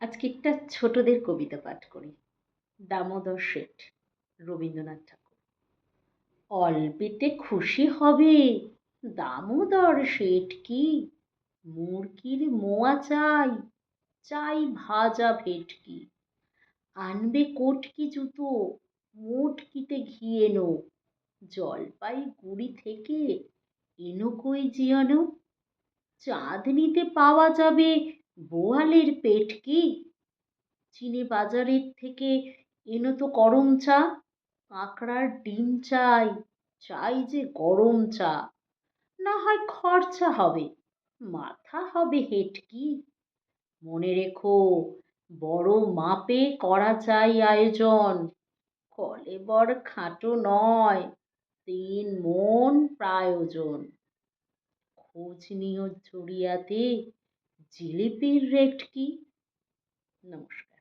আজকে একটা ছোটদের কবিতা পাঠ করি। দামোদর শেঠ, রবীন্দ্রনাথ ঠাকুর। অল্পেতে খুশি হবে, দামোদর শেঠ কি? মুরগির মোয়া চাই, চাই ভাজা ভেটকি। আনবে কোটকি জুতো, মোটকিতে ঘি এনো। জলপাইগুড়ি থেকে এনো কই জিয়ানো। চাঁদনিতে পাওয়া যাবে বোয়ালের পেটকি। চিনে বাজারের থেকে এনো তো করম চা। কাঁকড়ার ডিম চাই, চাই যে গরম চা। না হয় খরচা হবে, মাথা হবে হেঁটকি। মনে রেখো, বড় মাপে করা চাই আয়োজন। কলেবর খাটো নয়, 3 মণ প্রায়োজন। খোঁজ নিও ঝুড়িয়াতে, জিলিপির রেট কি? নমস্কার।